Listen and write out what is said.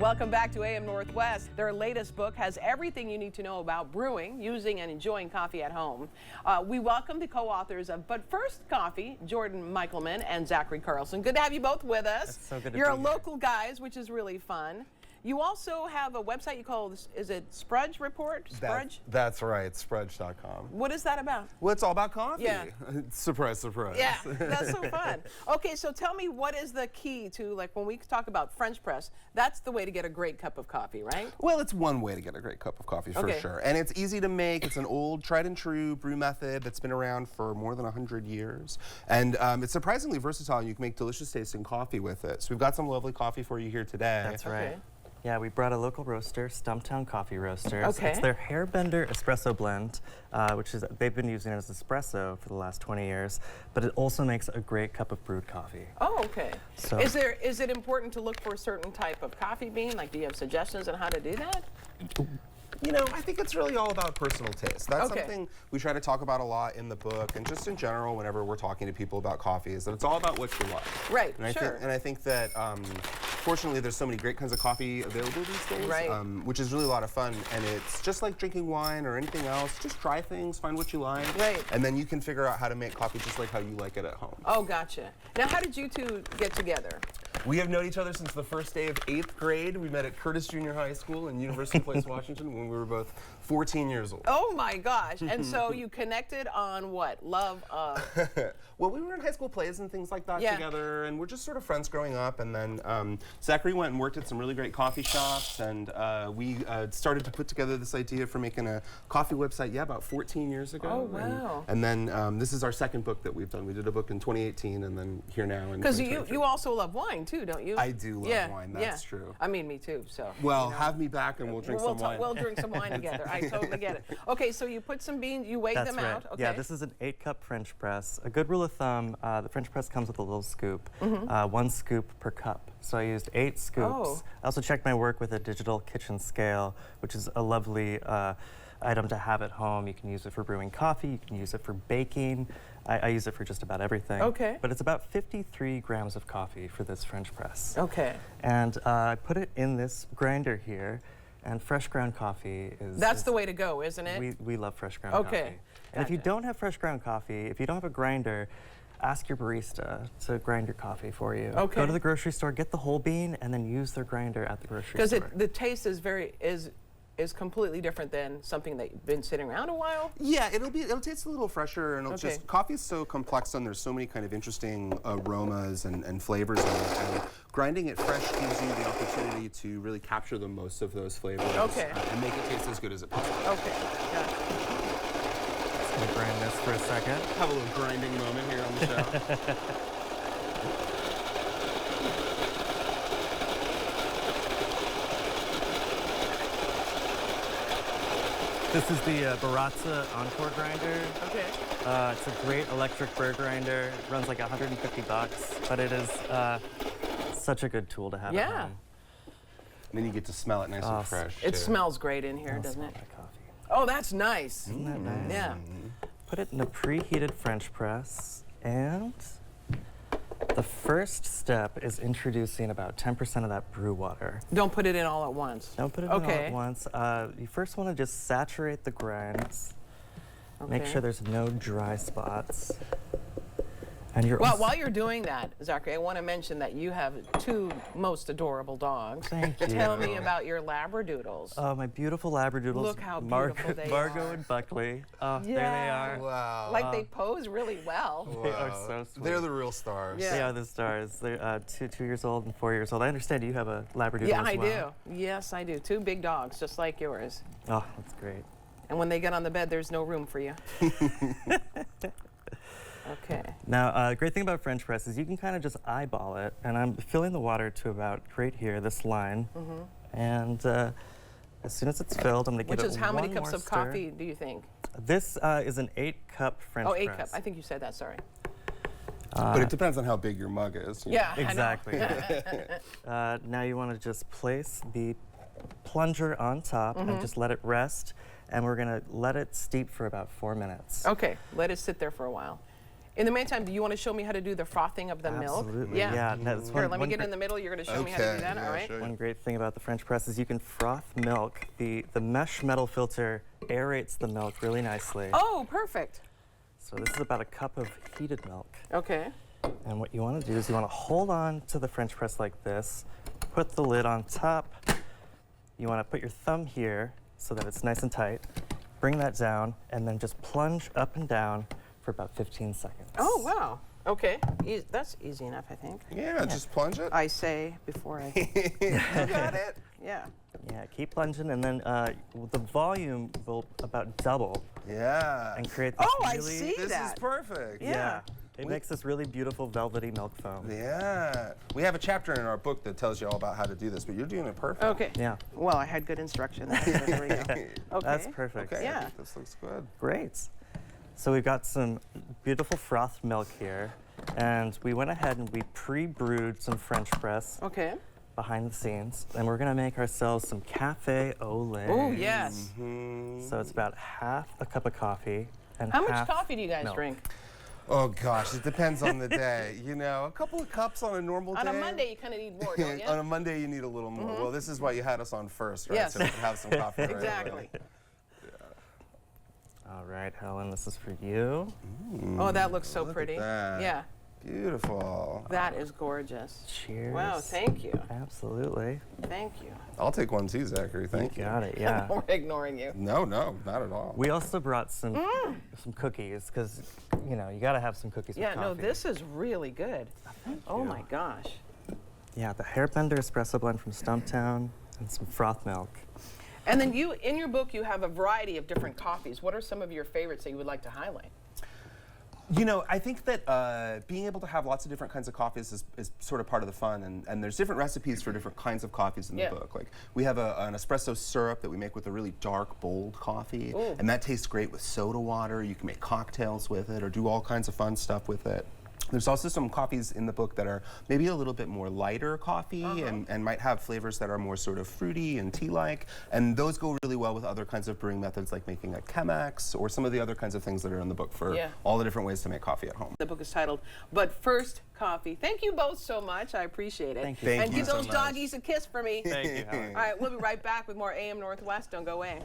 Welcome back to AM Northwest. Their latest book has everything you need to know about brewing, using, and enjoying coffee at home. We welcome the co-authors of But First Coffee, Jordan Michelman and Zachary Carlsen. Good to have you both with us. It's so good to You're be a here. local guys, which is really fun. You also have a website you call, is it Sprudge Report? Sprudge? That's right, sprudge.com. What is that about? Well, it's all about coffee. Yeah. Surprise, surprise. Yeah, that's so fun. Okay, so tell me, what is the key to, like, when we talk about French press, that's the way to get a great cup of coffee, right? Well, it's one way to get a great cup of coffee, for Okay. sure. And it's easy to make. It's an old, tried and true brew method that's been around for more than 100 years. And it's surprisingly versatile, and you can make delicious tasting coffee with it. So we've got some lovely coffee for you here today. That's right. Okay. Yeah, we brought a local roaster, Stumptown Coffee Roasters. Okay. It's their Hairbender espresso blend, which is they've been using it as espresso for the last 20 years, but it also makes a great cup of brewed coffee. Oh, okay. So- Is it important to look for a certain type of coffee bean? Like, do you have suggestions on how to do that? You know, I think it's really all about personal taste. That's Okay. something we try to talk about a lot in the book, and just in general, whenever we're talking to people about coffee, is that it's all about what you like. Right, And sure. I think that, fortunately, there's so many great kinds of coffee available these days, Right. Which is really a lot of fun. And it's just like drinking wine or anything else. Just try things, find what you like, Right. and then you can figure out how to make coffee just like how you like it at home. Oh, gotcha. Now, how did you two get together? We have known each other since the first day of 8th grade. We met at Curtis Junior High School in University Place, Washington, when we were both 14 years old. Oh, my gosh. And so you connected on what? Love of... Well, we were in high school plays and things like that Yeah. together, and we're just sort of friends growing up. And then Zachary went and worked at some really great coffee shops, and we started to put together this idea for making a coffee website, about 14 years ago. Oh, wow. And then this is our second book that we've done. We did a book in 2018, and then here now in Because 2023. you also love wine, too, don't you? I do love wine, that's true. I mean, me too, so. Well, you know. have me back and we'll drink some wine. We'll drink some wine together. I totally get it. Okay, so you put some beans, you weigh That's them right. out. Okay. Yeah, this is an 8-cup French press. A good rule of thumb, the French press comes with a little scoop, 1 scoop per cup. So I used 8 scoops. Oh. I also checked my work with a digital kitchen scale, which is a lovely item to have at home. You can use it for brewing coffee, you can use it for baking. I use it for just about everything. Okay. But it's about 53 grams of coffee for this French press. Okay. And I put it in this grinder here, and fresh ground coffee is... That's the way to go, isn't it? We love fresh ground Okay, coffee. And if you gotcha. don't have fresh ground coffee, if you don't have a grinder, ask your barista to grind your coffee for you. Okay. Go to the grocery store, get the whole bean, and then use their grinder at the grocery Because store. the taste is completely different than something that's been sitting around a while. Yeah, it'll taste a little fresher, and it'll Okay. just, coffee is so complex, and there's so many kind of interesting aromas and flavors in it, and grinding it fresh gives you the opportunity to really capture the most of those flavors. Okay. And make it taste as good as it possibly can. Okay. Gotcha. Just gonna grind this for a second. Have a little grinding moment here on the show. This is the Baratza Encore grinder. Okay. It's a great electric burr grinder. It runs like $150, but it is such a good tool to have at Yeah. home. And then you get to smell it nice and fresh. It too. smells great in here, I'll doesn't smell it? that coffee. Oh, that's nice. Isn't that nice? Yeah. Put it in a preheated French press, and the first step is introducing about 10% of that brew water. Don't put it in all at once. Don't put it in all Okay. at once. You first want to just saturate the grinds. Make Okay. sure there's no dry spots. And you're Well, also- while you're doing that, Zachary, I want to mention that you have 2 most adorable dogs. Thank Tell you. me about your Labradoodles. Oh, my beautiful Labradoodles. Look how beautiful they Margot are. and Buckley. Oh, there they Yeah. are. Wow. Like, they pose really well. They are so sweet. They're the real stars. Yeah. They are the stars. They're 2 years old and 4 years old. I understand you have a Labradoodle Yeah, as I well. do. Yes, I do. 2 big dogs, just like yours. Oh, that's great. And when they get on the bed, there's no room for you. Okay. Now, great thing about French press is you can kind of just eyeball it, and I'm filling the water to about right here, this line. And as soon as it's filled, I'm going to give Which it is how many one cups more of stir. coffee do you think? This is an 8-cup French Oh, press. 8 cups. I think you said that, sorry. But it depends on how big your mug is. you know. Yeah, Exactly. Now you want to just place the plunger on top and just let it rest, and we're going to let it steep for about 4 minutes. Okay, let it sit there for a while. In the meantime, do you want to show me how to do the frothing of the milk? Absolutely. Yeah. That's Here, one, let me one get gr- in the middle. You're going to show me how to do that. yeah, All right. sure. One great thing about the French press is you can froth milk. The mesh metal filter aerates the milk really nicely. Oh, perfect. So this is about a cup of heated milk. Okay. And what you want to do is you want to hold on to the French press like this, put the lid on top. You want to put your thumb here so that it's nice and tight. Bring that down and then just plunge up and down for about 15 seconds. Oh, wow. Okay. That's easy enough, I think. Yeah, just plunge it. I say before I. You got it. Yeah. Yeah, keep plunging and then the volume will about double Yeah. and create this Oh, I really... see. This is that. perfect. Yeah. It makes this really beautiful velvety milk foam. Yeah. We have a chapter in our book that tells you all about how to do this, but you're doing it perfect. Okay. Yeah. Well, I had good instruction. There we go. Okay. That's perfect. Okay, I Yeah. think this looks good. Great. So we've got some beautiful frothed milk here, and we went ahead and we pre-brewed some French press Okay. behind the scenes, and we're gonna make ourselves some cafe au lait. Oh, yes. So it's about half a cup of coffee and How much half coffee do you guys milk. drink? Oh gosh, it depends on the day. You know, a couple of cups on a normal day. On a Monday, you kind of need more, don't you? On a Monday, you need a little more. Well, this is why you had us on first, right? Yes. So we can have some coffee right away. Exactly. All right, Helen, this is for you. Oh, that looks so Look at pretty. that. Yeah. Beautiful. That is gorgeous. Cheers. Wow, thank you. Absolutely. Thank you. I'll take one too, Zachary. Thank you. Got it, yeah. We're ignoring you. No, not at all. We also brought some cookies, because, you know, you gotta have some cookies Yeah, with no, coffee. this is really good. Oh you. my gosh. Yeah, the Hairbender espresso blend from Stumptown and some froth milk. And then you, in your book, you have a variety of different coffees. What are some of your favorites that you would like to highlight? You know, I think that being able to have lots of different kinds of coffees is sort of part of the fun, and there's different recipes for different kinds of coffees in the Yeah. book. Like, we have an espresso syrup that we make with a really dark, bold coffee, Ooh. and that tastes great with soda water. You can make cocktails with it or do all kinds of fun stuff with it. There's also some coffees in the book that are maybe a little bit more lighter coffee and might have flavors that are more sort of fruity and tea-like, and those go really well with other kinds of brewing methods like making a Chemex or some of the other kinds of things that are in the book for all the different ways to make coffee at home. The book is titled But First Coffee. Thank you both so much. I appreciate it. Thank you. Thank and you give so those much. doggies a kiss for me. Thank you, Helen. All right, we'll be right back with more AM Northwest. Don't go away.